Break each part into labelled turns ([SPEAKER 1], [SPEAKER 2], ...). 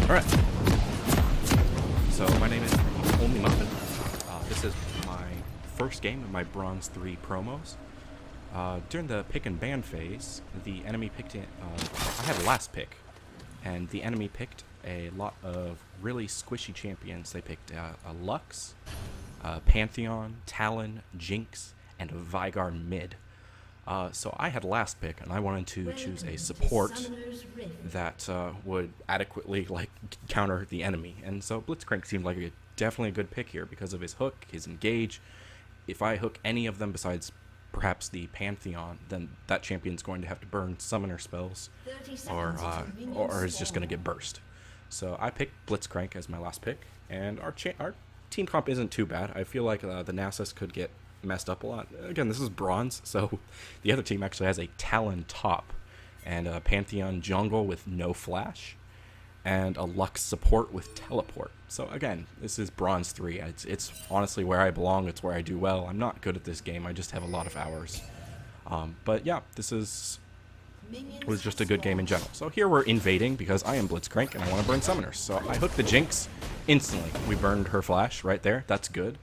[SPEAKER 1] Alright, so my name is Only Muffin. This is my first game of my Bronze 3 promos. During the pick and ban phase, the enemy picked it. I had the last pick, and the enemy picked a lot of really squishy champions. They picked a Lux, Pantheon, Talon, Jinx, and a Veigar mid. So I had last pick, and I wanted to choose a support that would adequately counter the enemy. And so Blitzcrank seemed like definitely a good pick here because of his hook, his engage. If I hook any of them besides perhaps the Pantheon, then that champion's going to have to burn summoner spells, or is just going to get burst. So I picked Blitzcrank as my last pick, and our team comp isn't too bad. I feel like the Nasus could get messed up a lot. Again, this is bronze, so the other team actually has a Talon top and a Pantheon jungle with no flash and a Lux support with teleport. So again, this is bronze 3. It's honestly where I belong. It's where I do well. I'm not good at this game. I just have a lot of hours. But yeah, was just a good game in general. So here we're invading because I am Blitzcrank and I want to burn summoners. So I hooked the Jinx instantly. We burned her flash right there. That's good.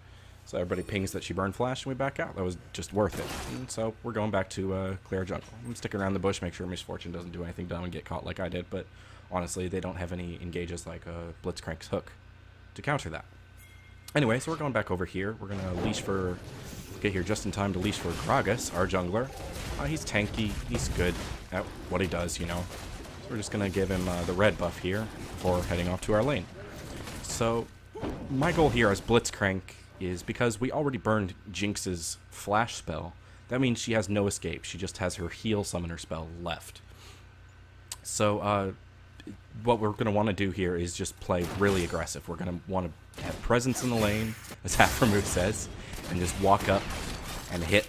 [SPEAKER 1] So everybody pings that she burned flash, and we back out. That was just worth it. And so we're going back to clear jungle. I'm sticking around the bush, make sure Misfortune doesn't do anything dumb and get caught like I did. But honestly, they don't have any engages like Blitzcrank's hook to counter that. Anyway, so we're going back over here. We're going to get here just in time to leash for Gragas, our jungler. He's tanky. He's good at what he does, you know. So we're just going to give him the red buff here before heading off to our lane. So my goal here as Blitzcrank is because we already burned Jinx's flash spell. That means she has no escape. She just has her heal summoner spell left. So what we're going to want to do here is just play really aggressive. We're going to want to have presence in the lane, as Half-Remove says, and just walk up and hit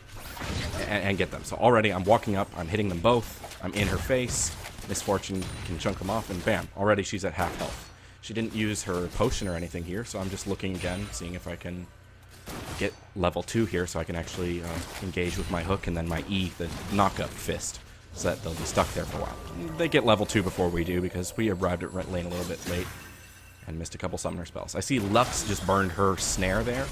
[SPEAKER 1] and get them. So already I'm walking up, I'm hitting them both, I'm in her face, Misfortune can chunk them off, and bam, already she's at half health. She didn't use her potion or anything here, so I'm just looking again, seeing if I can get level 2 here so I can actually engage with my hook and then my E, the knock-up fist, so that they'll be stuck there for a while. They get level 2 before we do because we arrived at red lane a little bit late and missed a couple summoner spells. I see Lux just burned her snare there,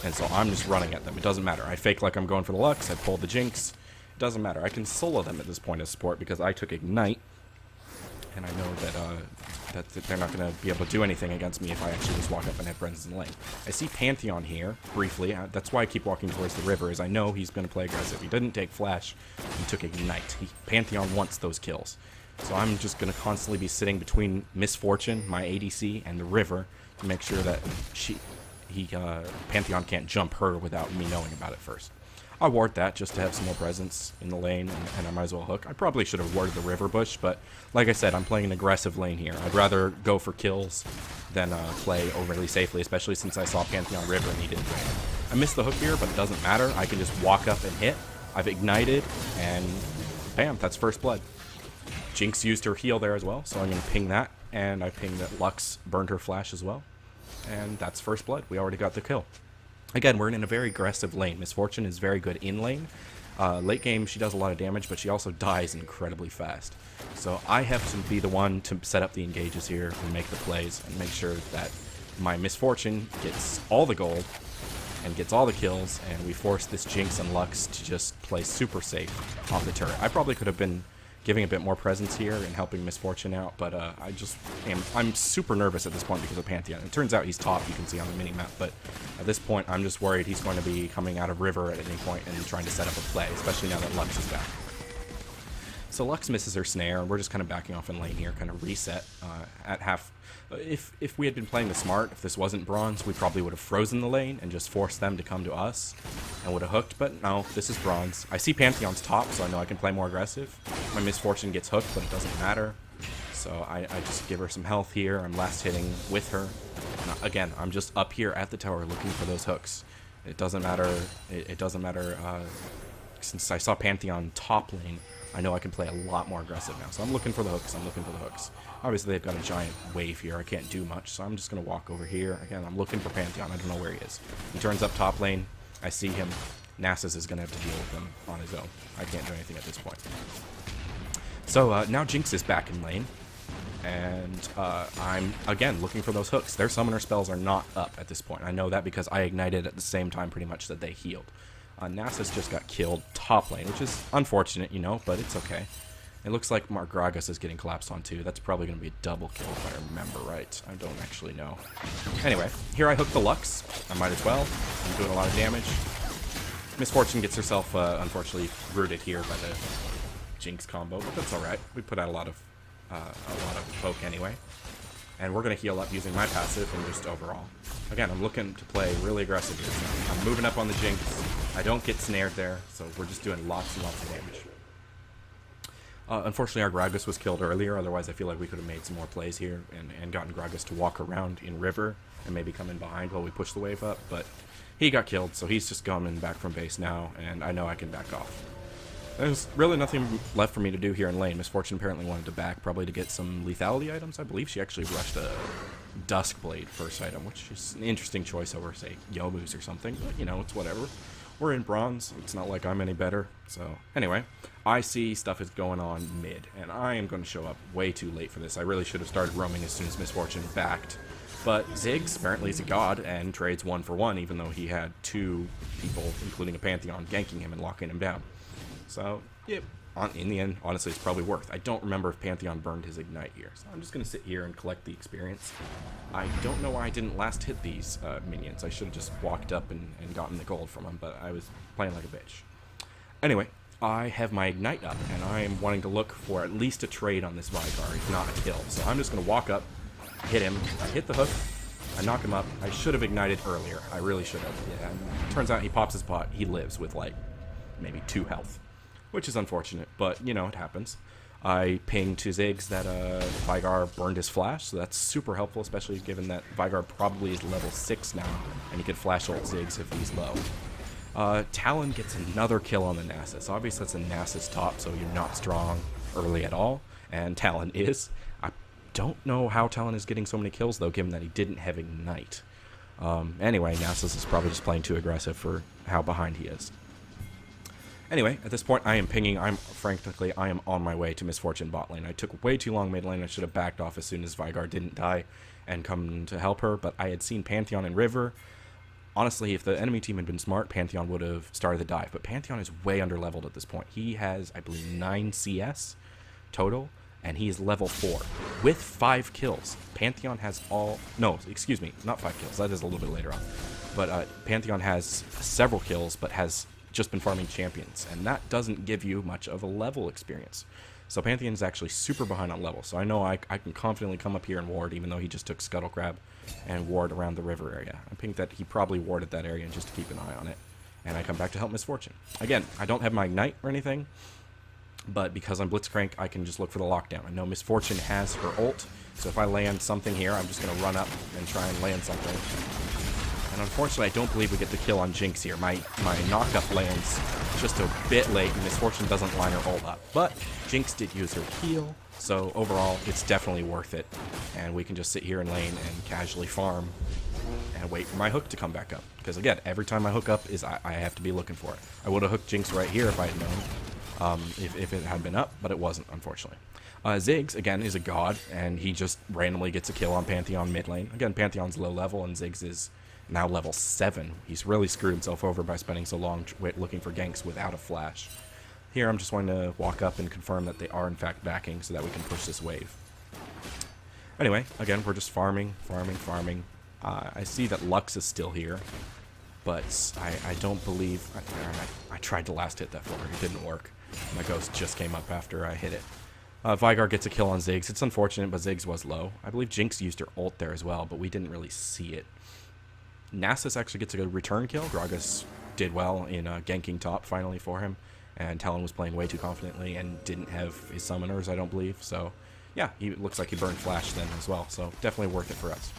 [SPEAKER 1] and so I'm just running at them. It doesn't matter. I fake like I'm going for the Lux, I pulled the Jinx. It doesn't matter. I can solo them at this point as support because I took Ignite, and I know that they're not going to be able to do anything against me if I actually just walk up and have presence in the lane. I see Pantheon here, briefly. That's why I keep walking towards the river, is I know he's going to play aggressive. He didn't take Flash, he took Ignite. Pantheon wants those kills. So I'm just going to constantly be sitting between Misfortune, my ADC, and the river to make sure that Pantheon can't jump her without me knowing about it first. I ward that just to have some more presence in the lane, and I might as well hook. I probably should have warded the river bush, but like I said, I'm playing an aggressive lane here. I'd rather go for kills than play overly safely, especially since I saw Pantheon river and he didn't do it. I missed the hook here, but it doesn't matter. I can just walk up and hit. I've ignited, and bam, that's first blood. Jinx used her heal there as well, so I'm going to ping that, and I ping that Lux burned her flash as well, and that's first blood. We already got the kill. Again, we're in a very aggressive lane. Misfortune is very good in lane. Late game, she does a lot of damage, but she also dies incredibly fast. So I have to be the one to set up the engages here and make the plays and make sure that my Misfortune gets all the gold and gets all the kills, and we force this Jinx and Lux to just play super safe off the turret. I probably could have been giving a bit more presence here and helping Misfortune out, but I'm super nervous at this point because of Pantheon. It turns out he's top, you can see on the mini-map, but at this point I'm just worried he's going to be coming out of river at any point and trying to set up a play, especially now that Lux is back. So Lux misses her snare, and we're just kind of backing off in lane here, kind of reset at half. If we had been playing the smart, if this wasn't bronze, we probably would have frozen the lane and just forced them to come to us and would have hooked, but no, this is bronze. I see Pantheon's top, so I know I can play more aggressive. My Misfortune gets hooked, but it doesn't matter. So I just give her some health here. I'm last hitting with her. And again, I'm just up here at the tower looking for those hooks. It doesn't matter. It doesn't matter. Since I saw Pantheon top lane, I know I can play a lot more aggressive now. So I'm looking for the hooks. I'm looking for the hooks. Obviously, they've got a giant wave here. I can't do much, so I'm just going to walk over here. Again, I'm looking for Pantheon. I don't know where he is. He turns up top lane. I see him. Nasus is going to have to deal with him on his own. I can't do anything at this point. So now Jinx is back in lane. and I'm, again, looking for those hooks. Their summoner spells are not up at this point. I know that because I ignited at the same time pretty much that they healed. Nasus just got killed top lane, which is unfortunate, you know, but it's okay. It looks like Gragas is getting collapsed on too. That's probably going to be a double kill if I remember right. I don't actually know. Anyway, here I hook the Lux. I might as well. I'm doing a lot of damage. Misfortune gets herself, unfortunately, rooted here by the Jinx combo, but that's alright. We put out a lot of poke anyway. And we're going to heal up using my passive and just overall. Again, I'm looking to play really aggressive here. So I'm moving up on the Jinx. I don't get snared there, so we're just doing lots and lots of damage. Unfortunately, our Gragas was killed earlier. Otherwise, I feel like we could have made some more plays here and gotten Gragas to walk around in river and maybe come in behind while we push the wave up. But he got killed, so he's just coming back from base now, and I know I can back off. There's really nothing left for me to do here in lane. Misfortune apparently wanted to back, probably to get some lethality items. I believe she actually rushed a Duskblade first item, which is an interesting choice over, say, Yomu's or something. But, you know, it's whatever. We're in bronze. It's not like I'm any better. So, anyway, I see stuff is going on mid, and I am going to show up way too late for this. I really should have started roaming as soon as Misfortune backed. But Ziggs apparently is a god and trades 1 for 1, even though he had 2 people, including a Pantheon, ganking him and locking him down. So, yeah, in the end, honestly, it's probably worth. I don't remember if Pantheon burned his Ignite here, so I'm just going to sit here and collect the experience. I don't know why I didn't last hit these minions. I should have just walked up and gotten the gold from them, but I was playing like a bitch. Anyway, I have my Ignite up, and I am wanting to look for at least a trade on this Vigar, if not a kill. So I'm just going to walk up, hit him, I hit the hook, I knock him up. I should have ignited earlier. I really should have. Yeah, turns out he pops his pot. He lives with, like, maybe 2 health. Which is unfortunate, but, you know, it happens. I ping to Ziggs that Vigar burned his flash, so that's super helpful, especially given that Vigar probably is level 6 now, and he could flash ult Ziggs if he's low. Talon gets another kill on the Nasus. Obviously, that's a Nasus top, so you're not strong early at all, and Talon is. I don't know how Talon is getting so many kills, though, given that he didn't have Ignite. Anyway, Nasus is probably just playing too aggressive for how behind he is. Anyway, at this point, I am pinging. Frankly, I am on my way to Misfortune bot lane. I took way too long mid lane. I should have backed off as soon as Vigar didn't die and come to help her, but I had seen Pantheon and River. Honestly, if the enemy team had been smart, Pantheon would have started the dive, but Pantheon is way underleveled at this point. He has, I believe, 9 CS total, and he is level 4 with 5 kills. Pantheon has no, excuse me, not 5 kills. That is a little bit later on. But Pantheon has several kills, but has just been farming champions, and that doesn't give you much of a level experience. So Pantheon is actually super behind on level, so I know I can confidently come up here and ward, even though he just took Scuttle Crab and ward around the river area. I think that he probably warded that area just to keep an eye on it, and I come back to help Misfortune. Again, I don't have my Ignite or anything, but because I'm Blitzcrank, I can just look for the lockdown. I know Misfortune has her ult, so if I land something here, I'm just going to run up and try and land something. And unfortunately, I don't believe we get the kill on Jinx here. My knock-up lands just a bit late, and Misfortune doesn't line her ult up. But Jinx did use her heal, so overall, it's definitely worth it. And we can just sit here in lane and casually farm and wait for my hook to come back up. Because again, every time my hook up is I have to be looking for it. I would have hooked Jinx right here if I had known, if it had been up, but it wasn't, unfortunately. Ziggs, again, is a god, and he just randomly gets a kill on Pantheon mid lane. Again, Pantheon's low level, and Ziggs is now level 7. He's really screwed himself over by spending so long looking for ganks without a flash. Here I'm just wanting to walk up and confirm that they are in fact backing so that we can push this wave. Anyway, again, we're just farming. I see that Lux is still here, but I don't believe... I tried to last hit that for her. It didn't work. My ghost just came up after I hit it. Vigar gets a kill on Ziggs. It's unfortunate, but Ziggs was low. I believe Jinx used her ult there as well, but we didn't really see it. Nasus actually gets a good return kill. Gragas did well in ganking top finally for him, and Talon was playing way too confidently and didn't have his summoners, I don't believe. So, yeah, he looks like he burned flash then as well, so definitely worth it for us.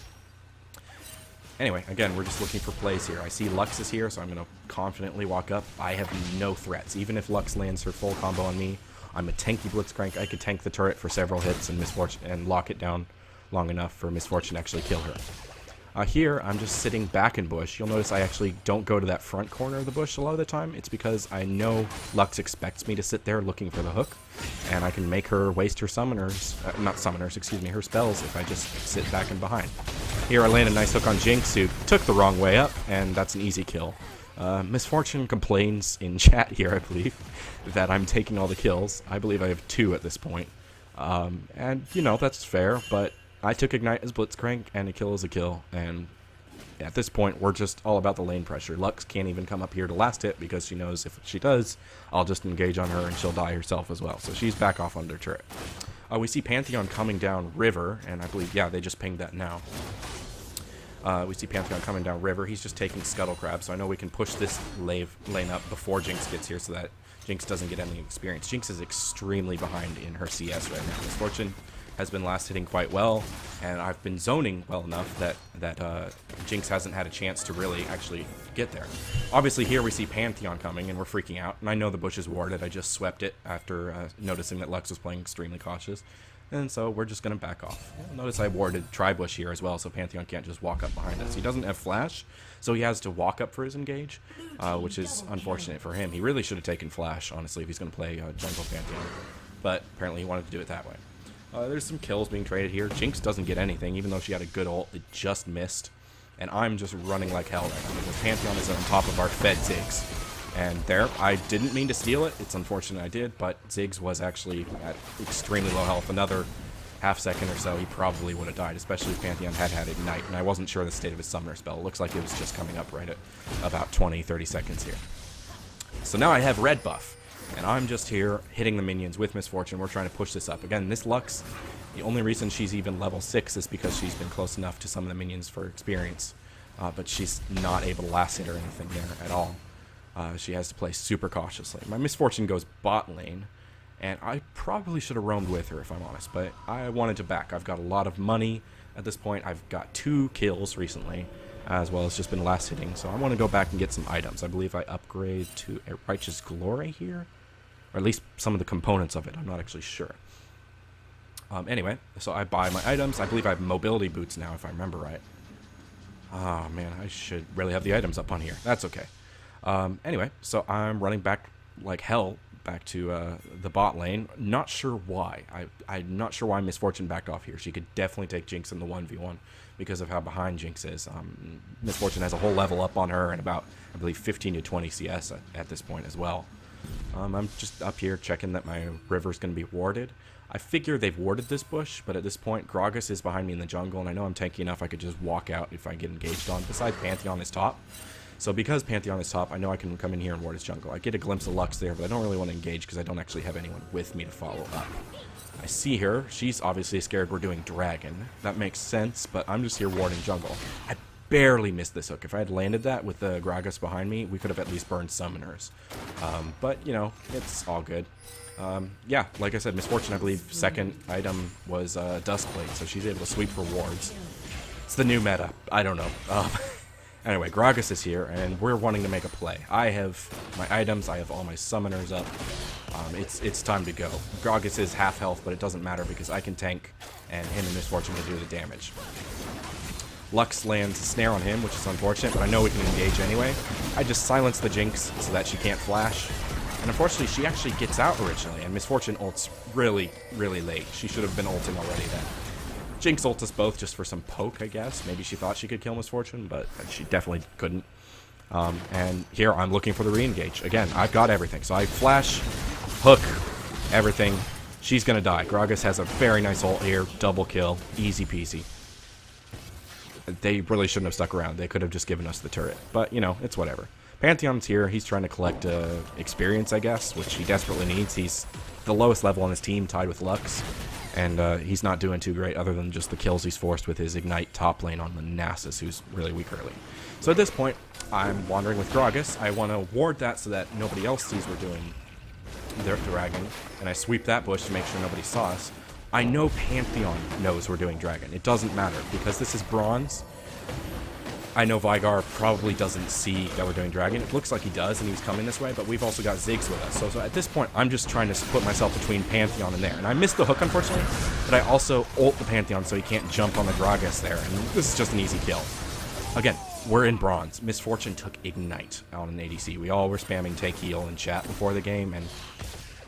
[SPEAKER 1] Anyway, again, we're just looking for plays here. I see Lux is here, so I'm going to confidently walk up. I have no threats. Even if Lux lands her full combo on me, I'm a tanky Blitzcrank. I could tank the turret for several hits and lock it down long enough for Misfortune to actually kill her. Here, I'm just sitting back in bush. You'll notice I actually don't go to that front corner of the bush a lot of the time. It's because I know Lux expects me to sit there looking for the hook, and I can make her waste her summoners, not summoners, excuse me, her spells if I just sit back and behind. Here, I land a nice hook on Jinx, who took the wrong way up, and that's an easy kill. Misfortune complains in chat here, I believe, that I'm taking all the kills. I believe I have 2 at this point. And, you know, that's fair, but I took Ignite as Blitzcrank, and a kill is a kill, and at this point, we're just all about the lane pressure. Lux can't even come up here to last hit, because she knows if she does, I'll just engage on her, and she'll die herself as well. So she's back off under turret. We see Pantheon coming down river, and I believe, yeah, they just pinged that now. We see Pantheon coming down river. He's just taking Scuttle Crab, so I know we can push this lane up before Jinx gets here so that Jinx doesn't get any experience. Jinx is extremely behind in her CS right now. Misfortune has been last hitting quite well, and I've been zoning well enough that Jinx hasn't had a chance to really actually get there. Obviously here we see Pantheon coming, and we're freaking out, and I know the bush is warded. I just swept it after noticing that Lux was playing extremely cautious, and so we're just going to back off. Notice I warded Tri-Bush here as well, so Pantheon can't just walk up behind us. He doesn't have Flash, so he has to walk up for his engage, which is unfortunate for him. He really should have taken Flash, honestly, if he's going to play jungle Pantheon, but apparently he wanted to do it that way. There's some kills being traded here. Jinx doesn't get anything, even though she had a good ult. It just missed. And I'm just running like hell right now because Pantheon is on top of our fed Ziggs. And there, I didn't mean to steal it. It's unfortunate I did, but Ziggs was actually at extremely low health. Another half second or so, he probably would have died, especially if Pantheon had Ignite. And I wasn't sure the state of his summoner spell. It looks like it was just coming up right at about 20-30 seconds here. So now I have red buff. And I'm just here hitting the minions with Misfortune. We're trying to push this up. Again, this Lux, the only reason she's even level 6 is because she's been close enough to some of the minions for experience. But she's not able to last hit or anything there at all. She has to play super cautiously. My Misfortune goes bot lane, and I probably should have roamed with her if I'm honest. But I wanted to back. I've got a lot of money at this point. I've got 2 kills recently, as well as just been last hitting. So I want to go back and get some items. I believe I upgrade to a Righteous Glory here. Or at least some of the components of it. I'm not actually sure. Anyway, so I buy my items. I believe I have mobility boots now, if I remember right. Oh, man, I should really have the items up on here. That's okay. Anyway, so I'm running back like hell back to the bot lane. Not sure why. I'm not sure why Misfortune backed off here. She could definitely take Jinx in the 1v1 because of how behind Jinx is. Misfortune has a whole level up on her and about, I believe, 15 to 20 CS at this point as well. I'm just up here checking that my river's going to be warded. I figure they've warded this bush, but at this point, Gragas is behind me in the jungle, and I know I'm tanky enough I could just walk out if I get engaged on. Besides, Pantheon is top. So because Pantheon is top, I know I can come in here and ward his jungle. I get a glimpse of Lux there, but I don't really want to engage because I don't actually have anyone with me to follow up. I see her. She's obviously scared we're doing dragon. That makes sense, but I'm just here warding jungle. I barely missed this hook. If I had landed that with the Gragas behind me, we could have at least burned summoners. But, you know, it's all good. Yeah, like I said, Misfortune, I believe, second item was Duskblade, so she's able to sweep for wards. It's the new meta. I don't know. Anyway, Gragas is here, and we're wanting to make a play. I have my items. I have all my summoners up. It's time to go. Gragas is half health, but it doesn't matter because I can tank, and him and Misfortune will do the damage. Lux lands a snare on him, which is unfortunate, but I know we can engage anyway. I just silence the Jinx so that she can't flash. And unfortunately, she actually gets out originally, and Misfortune ults really, really late. She should have been ulting already then. Jinx ults us both just for some poke, I guess. Maybe she thought she could kill Misfortune, but she definitely couldn't. And here, I'm looking for the re-engage. Again, I've got everything. So I flash, hook, everything. She's going to die. Gragas has a very nice ult here. Double kill. Easy peasy. They really shouldn't have stuck around. They could have just given us the turret. But, you know, it's whatever. Pantheon's here. He's trying to collect experience, I guess, which he desperately needs. He's the lowest level on his team, tied with Lux. And he's not doing too great other than just the kills he's forced with his Ignite top lane on the Nasus, who's really weak early. So at this point, I'm wandering with Gragas. I want to ward that so that nobody else sees we're doing their dragon. And I sweep that bush to make sure nobody saw us. I know Pantheon knows we're doing dragon. It doesn't matter because this is bronze. I know Vigar probably doesn't see that we're doing Dragon. It looks like he does, and he's coming this way, but we've also got Ziggs with us. So at this point, I'm just trying to put myself between Pantheon and there. And I missed the hook, unfortunately, but I also ult the Pantheon so he can't jump on the Gragas there. And this is just an easy kill. Again, we're in bronze. Misfortune took Ignite on an ADC. We all were spamming take heal in chat before the game, and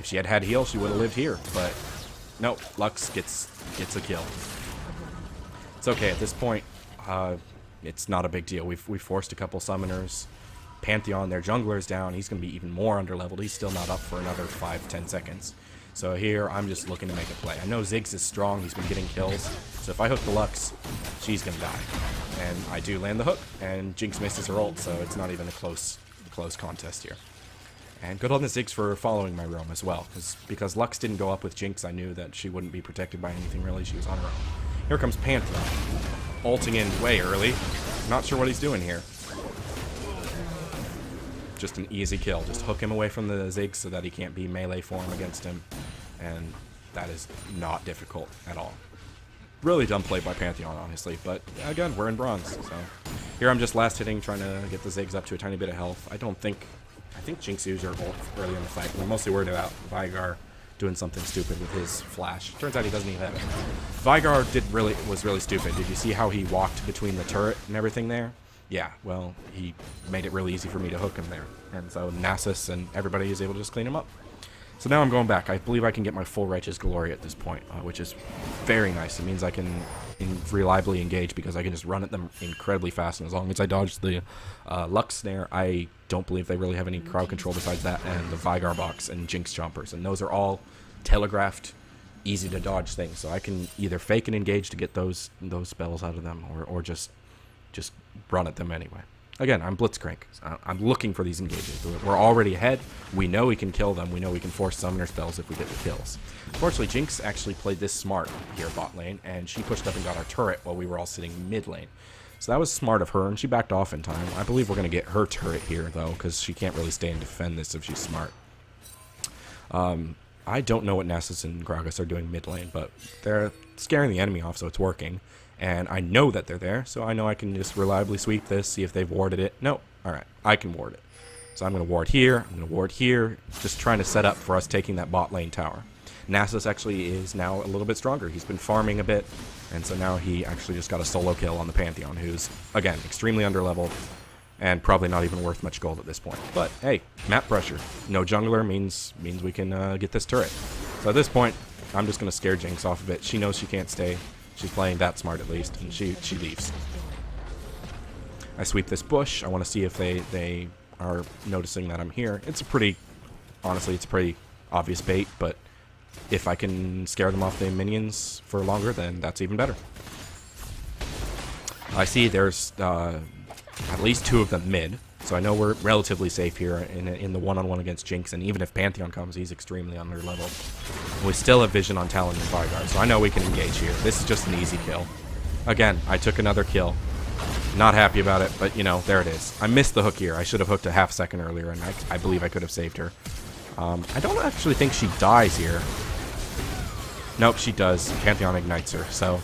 [SPEAKER 1] if she had had heal, she would have lived here. But no, Lux gets a kill. It's okay at this point. It's not a big deal. We forced a couple summoners. Pantheon, their jungler's down. He's going to be even more underleveled. He's still not up for another 5-10 seconds. So here, I'm just looking to make a play. I know Ziggs is strong. He's been getting kills. So if I hook the Lux, she's going to die. And I do land the hook, and Jinx misses her ult, so it's not even a close contest here. And good on the Ziggs for following my roam as well. Because Lux didn't go up with Jinx, I knew that she wouldn't be protected by anything really. She was on her own. Here comes Pantheon. Ulting in way early. Not sure what he's doing here. Just an easy kill. Just hook him away from the Ziggs so that he can't be melee form against him. And that is not difficult at all. Really dumb play by Pantheon, honestly. But again, we're in bronze. So here I'm just last hitting, trying to get the Ziggs up to a tiny bit of health. I think Jinx used her ult early in the fight. We're mostly worried about Vigar doing something stupid with his flash. Turns out he doesn't even have it. Vigar was really stupid. Did you see how he walked between the turret and everything there? Yeah, well, he made it really easy for me to hook him there. And so Nasus and everybody is able to just clean him up. So now I'm going back. I believe I can get my full Righteous Glory at this point, which is very nice. It means I can reliably engage because I can just run at them incredibly fast. And as long as I dodge the Lux Snare, I don't believe they really have any crowd control besides that and the Vigar box and Jinx Chompers. And those are all telegraphed, easy to dodge things. So I can either fake and engage to get those spells out of them or just run at them anyway. Again, I'm Blitzcrank. I'm looking for these engages. We're already ahead. We know we can kill them. We know we can force summoner spells if we get the kills. Unfortunately, Jinx actually played this smart here bot lane, and she pushed up and got our turret while we were all sitting mid lane. So that was smart of her, and she backed off in time. I believe we're going to get her turret here, though, because she can't really stay and defend this if she's smart. I don't know what Nasus and Gragas are doing mid lane, but they're scaring the enemy off, so it's working. And I know that they're there, so I know I can just reliably sweep this, see if they've warded it. No. Alright, I can ward it. So I'm going to ward here, I'm going to ward here, just trying to set up for us taking that bot lane tower. Nasus actually is now a little bit stronger. He's been farming a bit, and so now he actually just got a solo kill on the Pantheon, who's, again, extremely underleveled, and probably not even worth much gold at this point. But, hey, map pressure. No jungler means we can get this turret. So at this point, I'm just going to scare Jinx off of it. She knows she can't stay. She's playing that smart at least, and she leaves. I sweep this bush. I want to see if they are noticing that I'm here. Honestly, it's a pretty obvious bait, but if I can scare them off the minions for longer, then that's even better. I see there's at least 2 of them mid, so I know we're relatively safe here in the one-on-one against Jinx, and even if Pantheon comes, he's extremely underleveled. We still have vision on Talon and Vigar, so I know we can engage here. This is just an easy kill. Again, I took another kill. Not happy about it, but, you know, there it is. I missed the hook here. I should have hooked a half second earlier, and I believe I could have saved her. I don't actually think she dies here. Nope, she does. Pantheon ignites her, so...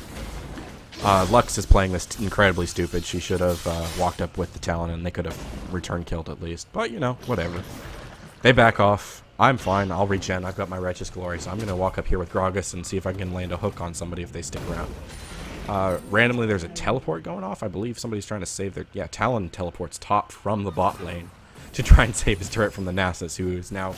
[SPEAKER 1] Lux is playing this incredibly stupid. She should have walked up with the Talon, and they could have return killed at least. But, you know, whatever. They back off. I'm fine. I'll regen. I've got my Righteous Glory, so I'm going to walk up here with Gragas and see if I can land a hook on somebody if they stick around. Randomly, there's a teleport going off. I believe somebody's trying to save their... Yeah, Talon teleports top from the bot lane to try and save his turret from the Nasus, who is now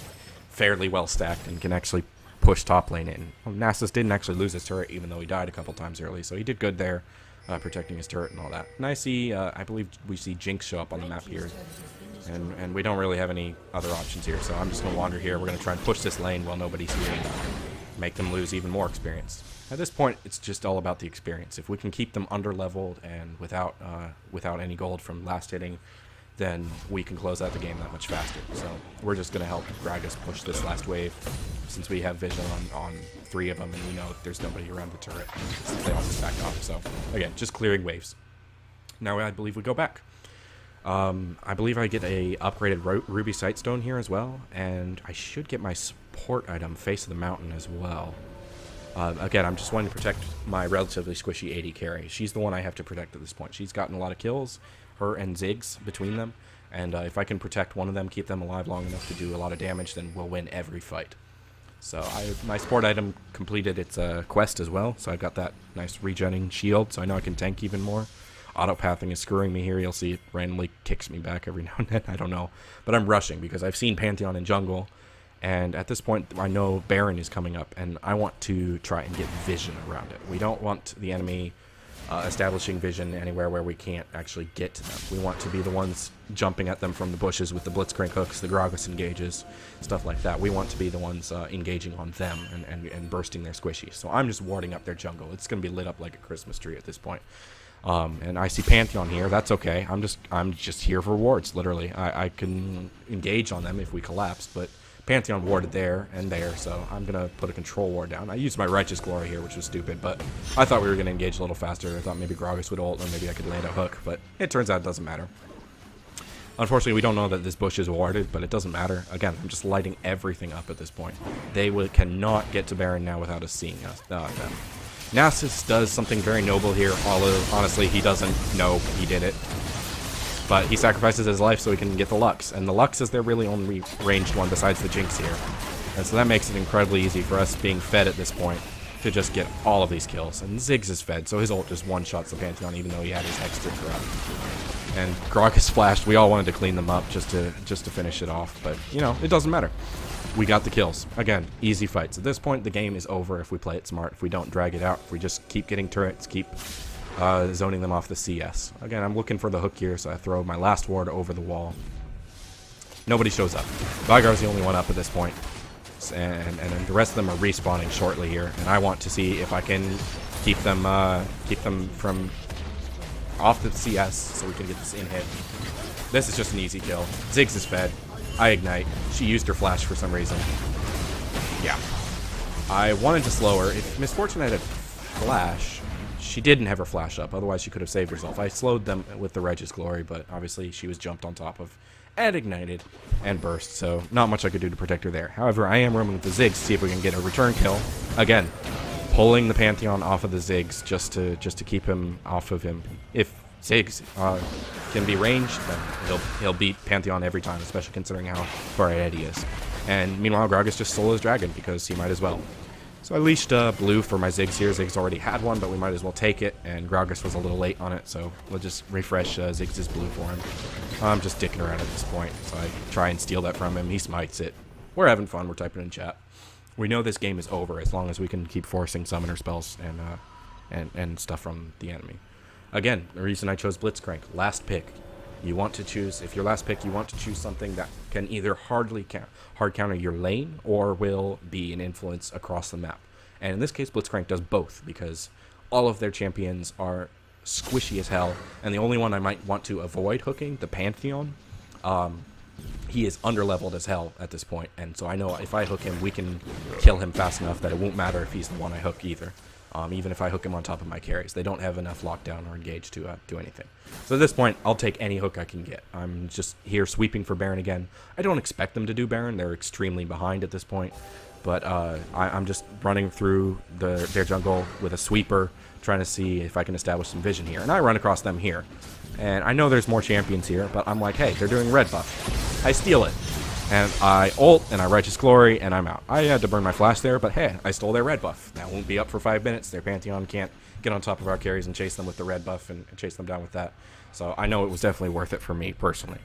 [SPEAKER 1] fairly well stacked and can actually push top lane in. Well, Nasus didn't actually lose his turret, even though he died a couple times early, so he did good there, protecting his turret and all that. And I see, I believe we see Jinx show up on the map here, and we don't really have any other options here, so I'm just going to wander here. We're going to try and push this lane while nobody's here, and make them lose even more experience. At this point, it's just all about the experience. If we can keep them under-leveled and without any gold from last hitting, then we can close out the game that much faster. So we're just going to help Gragas push this last wave, since we have vision on 3 of them, and we know there's nobody around the turret, since they all just backed off. So, again, just clearing waves. Now I believe we go back. I believe I get a upgraded Ruby Sightstone here as well, and I should get my support item, Face of the Mountain, as well. Again, I'm just wanting to protect my relatively squishy 80 carry. She's the one I have to protect at this point. She's gotten a lot of kills, her and Ziggs between them. And if I can protect one of them, keep them alive long enough to do a lot of damage, then we'll win every fight. So my support item completed its quest as well. So I got that nice regenning shield, so I know I can tank even more. Auto-pathing is screwing me here. You'll see it randomly kicks me back every now and then. I don't know. But I'm rushing because I've seen Pantheon in jungle. And at this point, I know Baron is coming up, and I want to try and get vision around it. We don't want the enemy establishing vision anywhere where we can't actually get to them. We want to be the ones jumping at them from the bushes with the Blitzcrank hooks, the Gragas engages, stuff like that. We want to be the ones engaging on them and bursting their squishies. So I'm just warding up their jungle. It's going to be lit up like a Christmas tree at this point. And I see Pantheon here. That's okay. I'm just here for wards, literally. I can engage on them if we collapse, but Pantheon warded there and there, so I'm going to put a control ward down. I used my Righteous Glory here, which was stupid, but I thought we were going to engage a little faster. I thought maybe Gragas would ult, or maybe I could land a hook, but it turns out it doesn't matter. Unfortunately, we don't know that this bush is warded, but it doesn't matter. Again, I'm just lighting everything up at this point. They cannot get to Baron now without us seeing them. Nasus does something very noble here, although honestly, he doesn't know he did it. But he sacrifices his life so he can get the Lux. And the Lux is their really only ranged one besides the Jinx here. And so that makes it incredibly easy for us being fed at this point to just get all of these kills. And Ziggs is fed, so his ult just one-shots the Pantheon even though he had his Hex to corrupt. And Gragas flashed. We all wanted to clean them up just to finish it off. But, you know, it doesn't matter. We got the kills. Again, easy fights. At this point, the game is over if we play it smart, if we don't drag it out, if we just keep getting turrets, keep zoning them off the CS. Again, I'm looking for the hook here, so I throw my last ward over the wall. Nobody shows up. Veigar's the only one up at this point. And then the rest of them are respawning shortly here, and I want to see if I can keep them from off the CS so we can get this in hit. This is just an easy kill. Ziggs is fed. I ignite. She used her flash for some reason. Yeah. I wanted to slow her. If Misfortune had a flash, she didn't have her flash up. Otherwise, she could have saved herself. I slowed them with the Righteous Glory, but obviously she was jumped on top of and ignited and burst, so not much I could do to protect her there. However, I am roaming with the Ziggs to see if we can get a return kill. Again, pulling the Pantheon off of the Ziggs just to keep him off of him. If Ziggs can be ranged, then he'll beat Pantheon every time, especially considering how far ahead he is. And meanwhile, Gragas just stole his dragon because he might as well. So I leashed blue for my Ziggs here. Ziggs already had one, but we might as well take it, and Gragas was a little late on it, so we'll just refresh Ziggs' blue for him. I'm just dicking around at this point, so I try and steal that from him. He smites it. We're having fun. We're typing in chat. We know this game is over as long as we can keep forcing summoner spells and stuff from the enemy. Again, the reason I chose Blitzcrank, last pick. You want to choose, if your last pick, you want to choose something that can either hard counter your lane or will be an influence across the map. And in this case, Blitzcrank does both because all of their champions are squishy as hell. And the only one I might want to avoid hooking, the Pantheon, he is underleveled as hell at this point. And so I know if I hook him, we can kill him fast enough that it won't matter if he's the one I hook either. Even if I hook him on top of my carries. They don't have enough lockdown or engage to do anything. So at this point, I'll take any hook I can get. I'm just here sweeping for Baron again. I don't expect them to do Baron. They're extremely behind at this point. But I'm just running through their jungle with a sweeper, trying to see if I can establish some vision here. And I run across them here. And I know there's more champions here, but I'm like, hey, they're doing red buff. I steal it. And I ult, and I Righteous Glory, and I'm out. I had to burn my flash there, but hey, I stole their red buff. That won't be up for 5 minutes. Their Pantheon can't get on top of our carries and chase them with the red buff and chase them down with that. So I know it was definitely worth it for me, personally.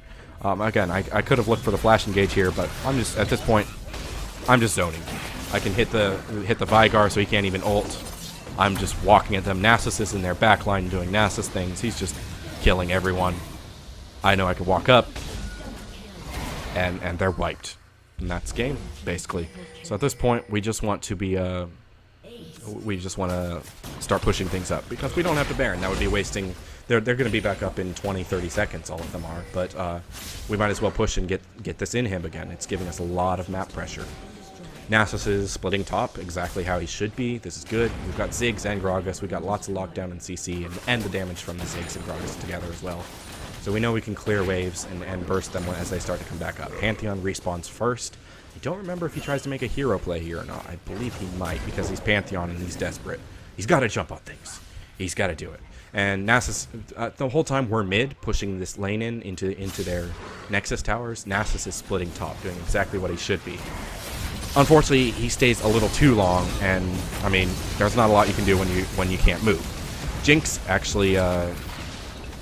[SPEAKER 1] Again, I could have looked for the flash engage here, but I'm just, at this point, I'm just zoning. I can hit the Veigar so he can't even ult. I'm just walking at them. Nasus is in their backline doing Nasus things. He's just killing everyone. I know I could walk up. And they're wiped. And that's game, basically. So at this point, we just want to be, we just want to start pushing things up. Because we don't have to Baron. That would be wasting, they're going to be back up in 20, 30 seconds, all of them are. But we might as well push and get this in him again. It's giving us a lot of map pressure. Nasus is splitting top, exactly how he should be. This is good. We've got Ziggs and Gragas. We've got lots of lockdown and CC, and the damage from the Ziggs and Gragas together as well. So we know we can clear waves and burst them as they start to come back up. Pantheon respawns first. I don't remember if he tries to make a hero play here or not. I believe he might because he's Pantheon and he's desperate. He's got to jump on things. He's got to do it. And Nasus, the whole time we're mid, pushing this lane into their Nexus towers, Nasus is splitting top, doing exactly what he should be. Unfortunately, he stays a little too long, and I mean, there's not a lot you can do when you can't move. Jinx actually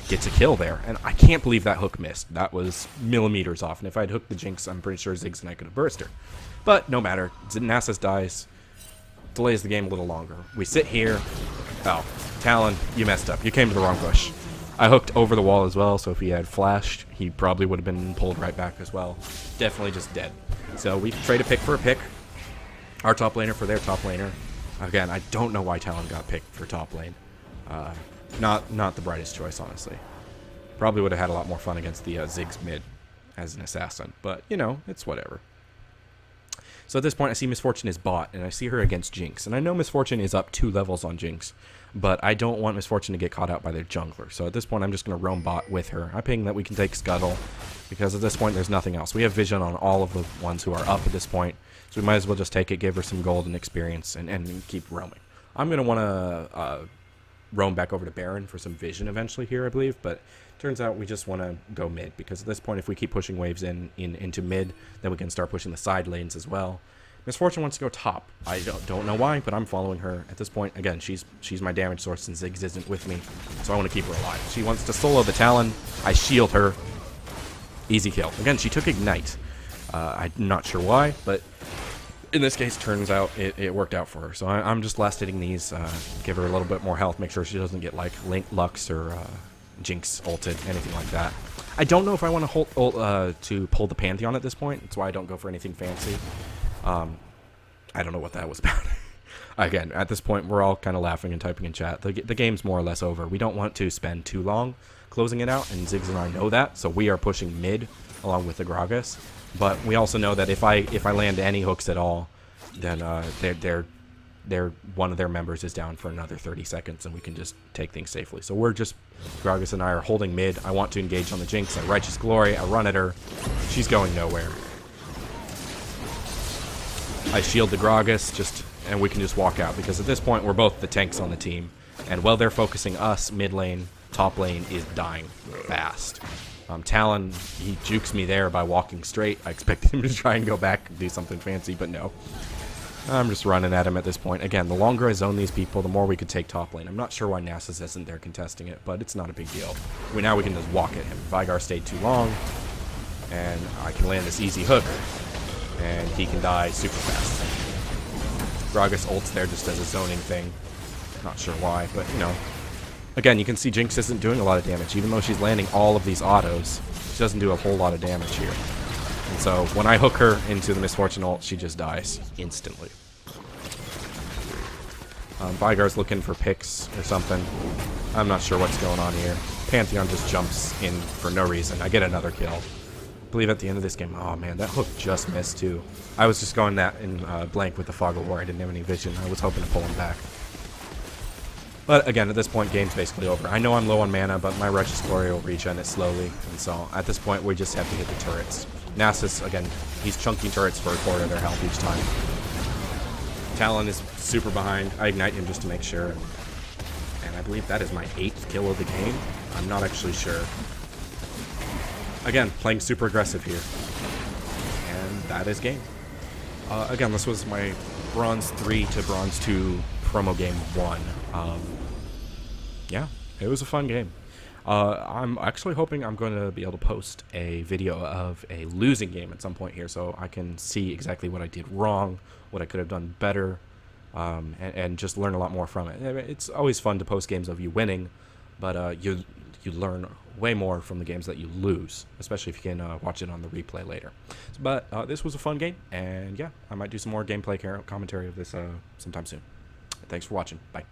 [SPEAKER 1] gets a kill there, and I can't believe that hook missed. That was millimeters off, and if I'd hooked the Jinx, I'm pretty sure Ziggs and I could have burst her. But no matter, Nasus dies, delays the game a little longer. We sit here. Oh, Talon, you messed up. You came to the wrong bush. I hooked over the wall as well, so if he had flashed, he probably would have been pulled right back as well. Definitely just dead. So we trade a pick for a pick. Our top laner for their top laner. Again, I don't know why Talon got picked for top lane. Not the brightest choice, honestly. Probably would have had a lot more fun against the Ziggs mid as an assassin. But, you know, it's whatever. So at this point, I see Miss Fortune is bot, and I see her against Jinx. And I know Miss Fortune is up 2 levels on Jinx, but I don't want Miss Fortune to get caught out by their jungler. So at this point, I'm just going to roam bot with her. I ping that we can take Scuttle, because at this point, there's nothing else. We have vision on all of the ones who are up at this point, so we might as well just take it, give her some gold and experience, and keep roaming. I'm going to want to roam back over to Baron for some vision eventually here, I believe, but turns out we just want to go mid, because at this point, if we keep pushing waves into mid, then we can start pushing the side lanes as well. Miss Fortune wants to go top. I don't know why, but I'm following her. At this point, again, she's my damage source, and Ziggs isn't with me, so I want to keep her alive. She wants to solo the Talon. I shield her. Easy kill. Again, she took Ignite. I'm not sure why, but in this case, turns out it worked out for her. So I'm just last hitting these, give her a little bit more health, make sure she doesn't get like Lux or Jinx ulted, anything like that. I don't know if I want to pull the Pantheon at this point. That's why I don't go for anything fancy. I don't know what that was about. Again, at this point, we're all kind of laughing and typing in chat. The game's more or less over. We don't want to spend too long closing it out, and Ziggs and I know that, so we are pushing mid along with the Gragas. But we also know that if I land any hooks at all, then one of their members is down for another 30 seconds, and we can just take things safely. So we're just, Gragas and I are holding mid. I want to engage on the Jinx. I Righteous Glory. I run at her. She's going nowhere. I shield the Gragas, and we can just walk out, because at this point we're both the tanks on the team, and while they're focusing us, mid lane, top lane is dying fast. Talon, he jukes me there by walking straight. I expected him to try and go back and do something fancy, but no. I'm just running at him at this point. Again, the longer I zone these people, the more we could take top lane. I'm not sure why Nasus isn't there contesting it, but it's not a big deal. Now we can just walk at him. Vigar stayed too long, and I can land this easy hook, and he can die super fast. Gragas ults there just as a zoning thing. Not sure why, but you know. Again, you can see Jinx isn't doing a lot of damage. Even though she's landing all of these autos, she doesn't do a whole lot of damage here. And so when I hook her into the Miss Fortune ult, she just dies instantly. Vigar's looking for picks or something. I'm not sure what's going on here. Pantheon just jumps in for no reason. I get another kill. I believe at the end of this game, oh man, that hook just missed too. I was just going that in blank with the Fog of War. I didn't have any vision. I was hoping to pull him back. But again, at this point, game's basically over. I know I'm low on mana, but my Righteous Glory will regen it slowly. And so at this point, we just have to hit the turrets. Nasus, again, he's chunking turrets for a quarter of their health each time. Talon is super behind. I ignite him just to make sure. And I believe that is my 8th kill of the game. I'm not actually sure. Again, playing super aggressive here. And that is game. Again, this was my Bronze 3 to Bronze 2 promo game 1. Yeah, it was a fun game. I'm actually hoping I'm going to be able to post a video of a losing game at some point here, so I can see exactly what I did wrong, what I could have done better, and just learn a lot more from it. It's always fun to post games of you winning, but you learn way more from the games that you lose, especially if you can watch it on the replay later. But this was a fun game, and yeah, I might do some more gameplay commentary of this sometime soon. Thanks for watching. Bye.